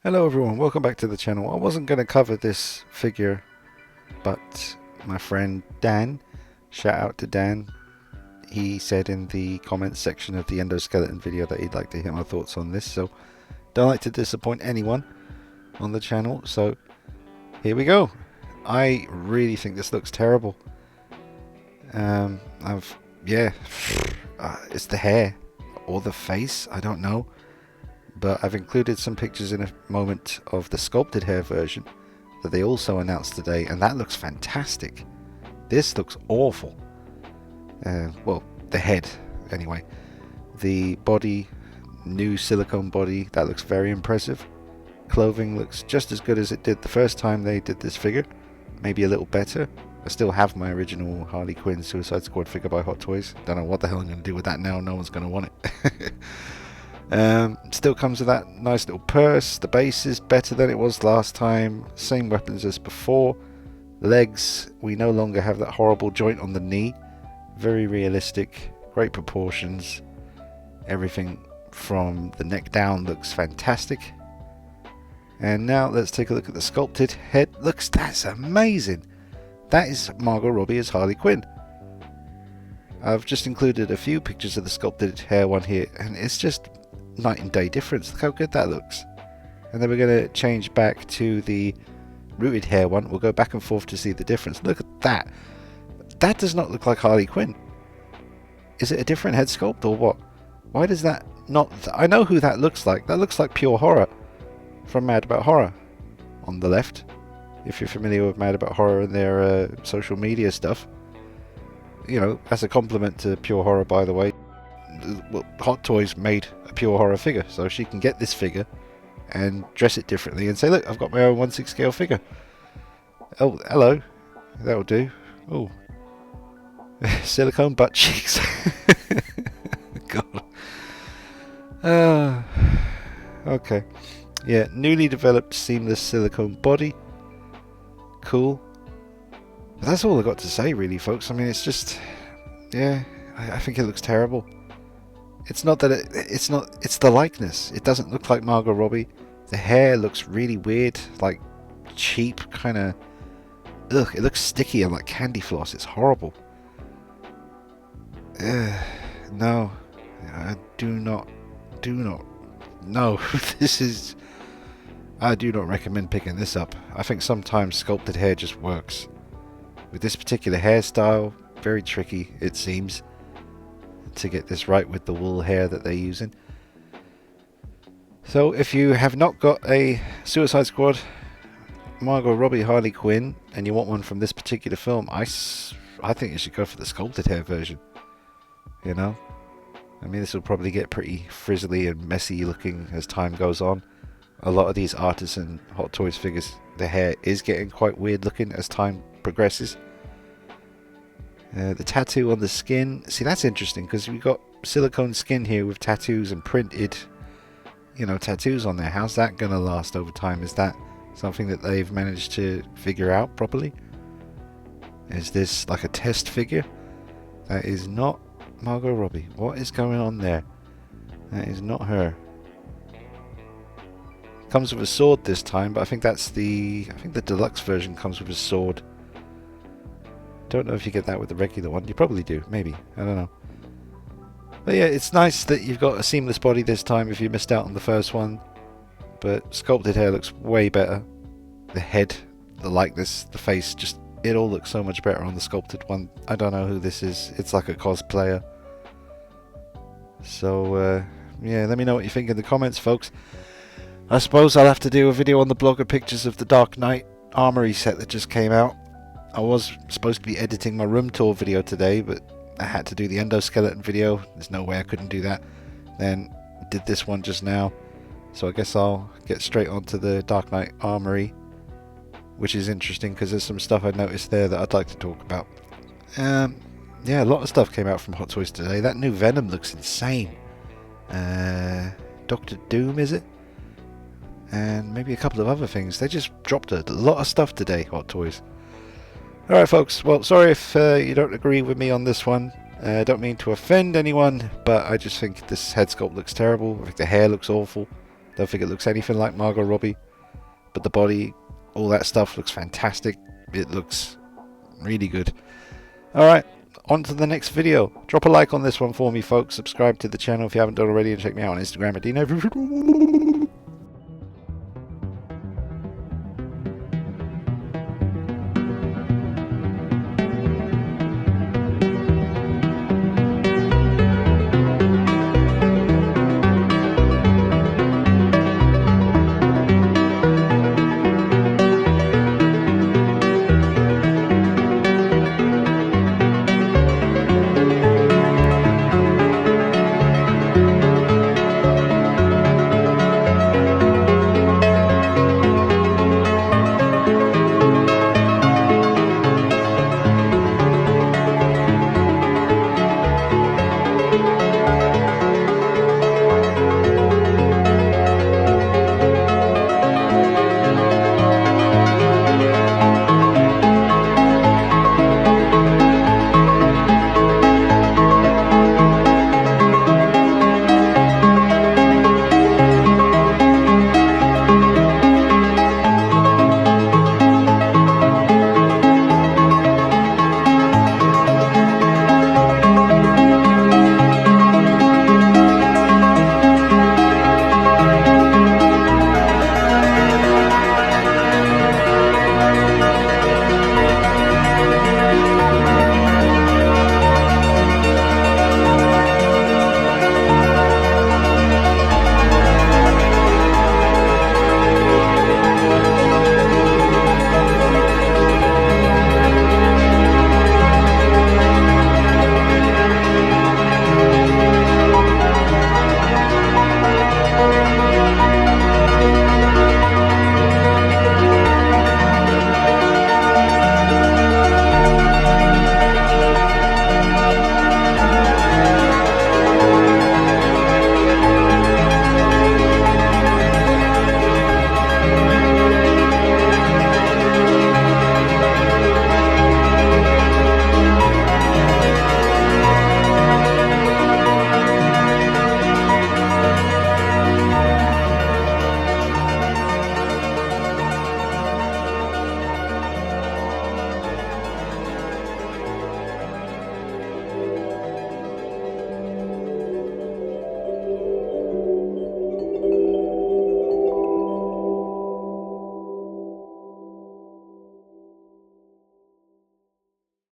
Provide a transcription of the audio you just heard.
Hello everyone, welcome back to the channel. I wasn't going to cover this figure, but my friend Dan, shout out to Dan, he said in the comments section of the endoskeleton video that he'd like to hear my thoughts on this, so don't like to disappoint anyone on the channel, so here we go. I really think this looks terrible. It's the hair or the face, I don't know. But I've included some pictures in a moment of the sculpted hair version that they also announced today, and that looks fantastic. This looks awful. Well, the head, anyway. The body, new silicone body, that looks very impressive. Clothing looks just as good as it did the first time they did this figure. Maybe a little better. I still have my original Harley Quinn Suicide Squad figure by Hot Toys. Don't know what the hell I'm going to do with that now. No one's going to want it. Still comes with that nice little purse. The base is better than it was last time. Same weapons as before. Legs, we no longer have that horrible joint on the knee. Very realistic, great proportions. Everything from the neck down looks fantastic. And now let's take a look at the sculpted head. That's amazing. That is Margot Robbie as Harley Quinn. I've just included a few pictures of the sculpted hair one here, and it's just night and day difference. Look how good that looks. And then we're going to change back to the rooted hair one. We'll go back and forth to see the difference. Look at that. That does not look like Harley Quinn. Is it a different head sculpt or what? Why does that not... I know who that looks like. That looks like Pure Horror from Mad About Horror on the left. If you're familiar with Mad About Horror and their social media stuff. You know, as a compliment to Pure Horror, by the way. Well, Hot Toys made a Pure Horror figure, so she can get this figure and dress it differently and say, look, I've got my own 1/6 scale figure. Oh, hello. That'll do. Oh. Silicone butt cheeks. God. Okay. Yeah, newly developed seamless silicone body. Cool. But that's all I got to say, really, folks. I mean, it's just... Yeah, I think it looks terrible. It's not that it's not, it's the likeness. It doesn't look like Margot Robbie. The hair looks really weird, like cheap, kind of, ugh, it looks sticky and like candy floss. It's horrible. No, I do not, no, this is, I do not recommend picking this up. I think sometimes sculpted hair just works. With this particular hairstyle, very tricky, it seems, to get this right with the wool hair that they're using. So if you have not got a Suicide Squad Margot Robbie Harley Quinn and you want one from this particular film, I think you should go for the sculpted hair version. You know, I mean, this will probably get pretty frizzly and messy looking as time goes on. A lot of these Artisan Hot Toys figures, the hair is getting quite weird looking as time progresses. The tattoo on the skin, see, that's interesting because we've got silicone skin here with tattoos and printed, you know, tattoos on there. How's that going to last over time? Is that something that they've managed to figure out properly? Is this like a test figure? That is not Margot Robbie. What is going on there? That is not her. Comes with a sword this time, but I think the deluxe version comes with a sword. Don't know if you get that with the regular one. You probably do, maybe. I don't know. But yeah, it's nice that you've got a seamless body this time if you missed out on the first one. But sculpted hair looks way better. The head, the likeness, the face, just it all looks so much better on the sculpted one. I don't know who this is. It's like a cosplayer. So yeah, let me know what you think in the comments, folks. I suppose I'll have to do a video on the blog of pictures of the Dark Knight Armory set that just came out. I was supposed to be editing my room tour video today, but I had to do the endoskeleton video. There's no way I couldn't do that. Then did this one just now. So I guess I'll get straight onto the Dark Knight Armory, which is interesting because there's some stuff I noticed there that I'd like to talk about. Yeah, a lot of stuff came out from Hot Toys today. That new Venom looks insane. Doctor Doom, is it? And maybe a couple of other things. They just dropped a lot of stuff today, Hot Toys. Alright folks, well, sorry if you don't agree with me on this one. I don't mean to offend anyone, but I just think this head sculpt looks terrible. I think the hair looks awful. Don't think it looks anything like Margot Robbie, but the body, all that stuff looks fantastic. It looks really good. Alright, on to the next video. Drop a like on this one for me, folks. Subscribe to the channel if you haven't done already, and check me out on Instagram at Dino.